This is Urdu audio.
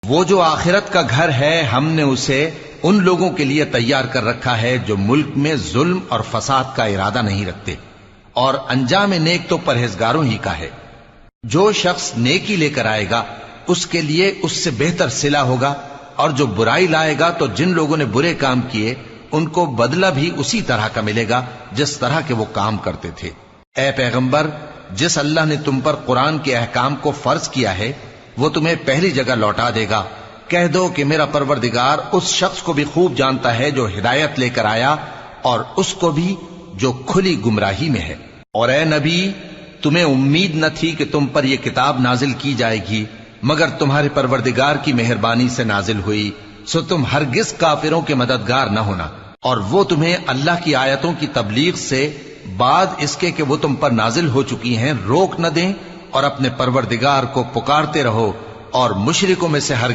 وہ جو آخرت کا گھر ہے ہم نے اسے ان لوگوں کے لیے تیار کر رکھا ہے جو ملک میں ظلم اور فساد کا ارادہ نہیں رکھتے، اور انجام نیک تو پرہیزگاروں ہی کا ہے۔ جو شخص نیکی لے کر آئے گا اس کے لیے اس سے بہتر صلہ ہوگا، اور جو برائی لائے گا تو جن لوگوں نے برے کام کیے ان کو بدلہ بھی اسی طرح کا ملے گا جس طرح کے وہ کام کرتے تھے۔ اے پیغمبر، جس اللہ نے تم پر قرآن کے احکام کو فرض کیا ہے وہ تمہیں پہلی جگہ لوٹا دے گا۔ کہہ دو کہ میرا پروردگار اس شخص کو بھی خوب جانتا ہے جو ہدایت لے کر آیا، اور اس کو بھی جو کھلی گمراہی میں ہے۔ اور اے نبی، تمہیں امید نہ تھی کہ تم پر یہ کتاب نازل کی جائے گی مگر تمہارے پروردگار کی مہربانی سے نازل ہوئی، سو تم ہرگز کافروں کے مددگار نہ ہونا، اور وہ تمہیں اللہ کی آیتوں کی تبلیغ سے بعد اس کے کہ وہ تم پر نازل ہو چکی ہیں روک نہ دیں، اور اپنے پروردگار کو پکارتے رہو، اور مشرکوں میں سے ہر